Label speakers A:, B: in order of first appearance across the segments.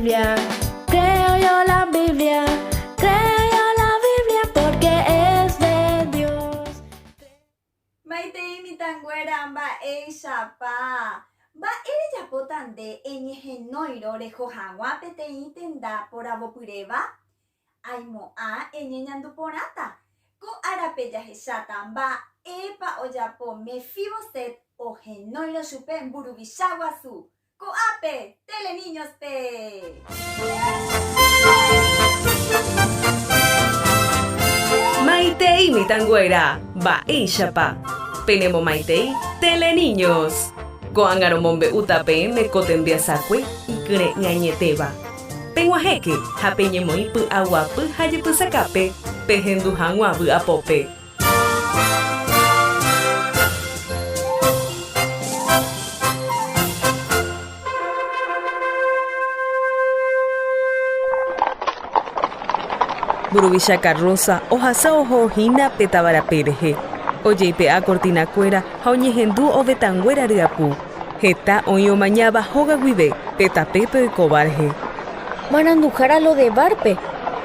A: Biblia. Creo yo la Biblia. Creo yo la Biblia porque es de Dios.
B: Maite imitanguera mba eishapa. Mba ere yapotande eñehenoiro rehohagua peteĩ tenda poravopyreva. Aimo'a eñeñanduporãta. Ko árape jahecháta mba épa ojapo Mefiboset ohenóiro chupe mburuvicha guasu. Ko'ápe Teleniñospe.
C: Maitei mitanguera, ba'éichapa. Penemo maitei Teleniños. Ko'ángaro utape mekotembiasakue ikýre ñañetéva. Peguahẽke ha peñemói py'aguapy ha jepysakápe pehenduha g̃uavy apópe. Mburuvicha carroza ohasa ohohína pe tavarape ojeipe'a cortinakuéra ha oñehendu ovetanguéra ryapu. Heta oĩ omañáva hóga guive pe tapépe oikóva rehe.
D: Maranduhára lo de barpe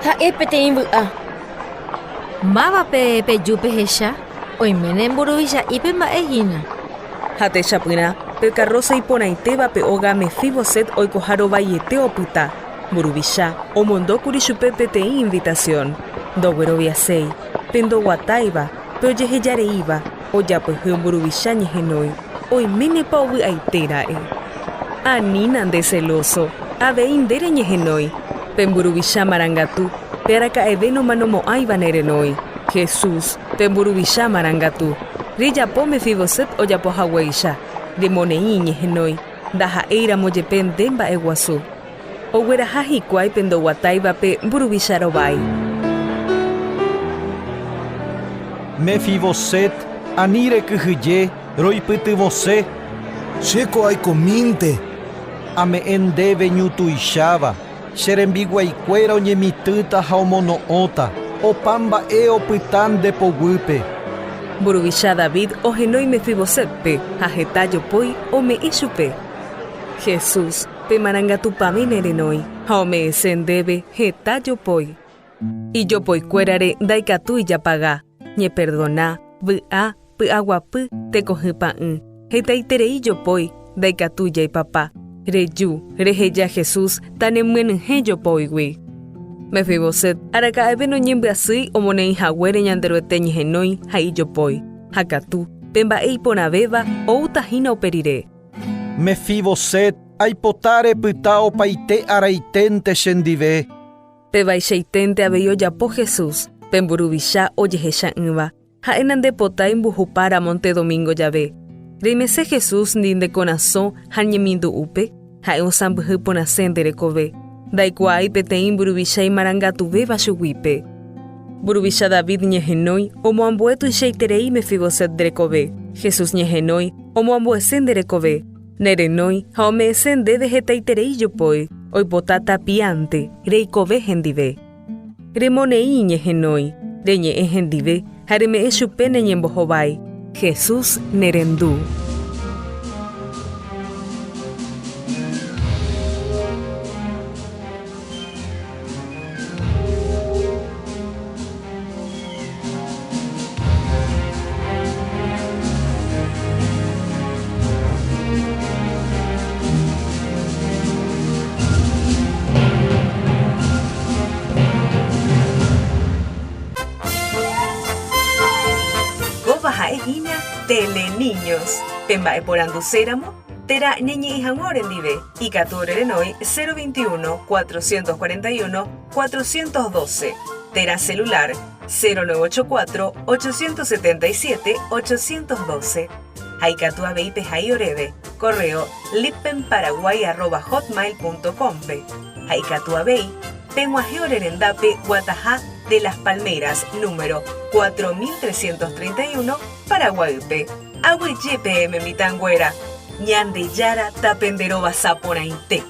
D: ha'e peteĩ vy'a.
E: Mávape peju pehecha oiméne mburuvica'ípe mba'ehína.
C: Ha techapyrã pe carroza iporãitévape óga Mefiboset oikoharovaiete opyta. Mburuvicha omondókuri chupe peteĩ invitación. Ndogueroviaséi pe ndoguatáiva pe ojehejareíva ojapyhy mburuvicha ñehenói. Oiménepa ovy'aitéra'e. Anína nde celoso avei ndére ñehenói. Pe mburuvicha marangatu pe araka'eve nomanomo'ãiva nerenói. Jesús pe mburuvicha marangatu. Rejapo Mefiboset ojapohaguéicha. Remoneĩ ñehenói. Ndaha'éiramo jepe nde mba'e guasu. Ogueraha hikuái pe ndoguatáiva pe mburuvicha rovái.
F: Mefiboset ani rekyhyje roipytyvose.
G: Chéko aikomínte.
F: Ame'ẽ ndéve ñutuicháva. Che rembiguaikuéra oñemitýta ha omono'õta. Opa mba'e opyta ndepoguýpe.
C: Mburuvicha David ohenói Mefibosetpe ha heta jopói ome'ẽ chupe. Jesús pe marangatupami nerenói ha ome'ẽse ndéve heta jopói. Ijopoikuérare ndaikatu ijapaga. Ñeperdona, vy'a, py'aguapy, tekohypa'ỹ. Hetaiterei jopói, ndaikatu jaipapa. Reju, reheja Jesús tanemyenyhẽ jopóigui. Mefiboset araka'épe noñembyasýi omoneĩhaguére ñanderoete ñehenói ha ijopói. Ha katu, pe mba'e iporãvéva outahína uperire.
F: Mefiboset aipota repyta opaite araiténte chendive.
C: Pe vaichéiténte avei ojapo Jesús pe mburuvicha ojehecha'ỹva ha'e nandepotái mbuhupára Monte Domingo jave. Reimese Jesús ndinde corazón ha ñemindu'úpe ha'e osãmbyhy porãse nderekove. Ndaikuaái peteĩ mburuvicha imarangatuvéva chugüípe. Mburuvicha David ñehenói omoambue tuichaiterei Mefiboset nderekove. Jesús ñehenói omoambuese nderekove. Nerenói ha ome'ẽse ndéve hetaiterei jopói. Oipota tapiante reikove hendive. Remoneĩ ñehenói, reñe'ẽ hendive ha reme'ẽ chupe neñembohovái. Jesús nerendu. Ha'ehína Teleniños. Pemba'e poranducéramo, tera ñeñe'ẽhaguére ndive. Ikatu orerenói 021 441 412. Tera celular 0984 877 812. Haikatu avei pehai oreve. Correo lipenparaguay@hotmail.com. Haikatu avei peguaje orerendape Guatajá de las Palmeras, número 4331, Paraguaype. Agüeyepe mitanguera. Ñande yara tapenderova saporainte.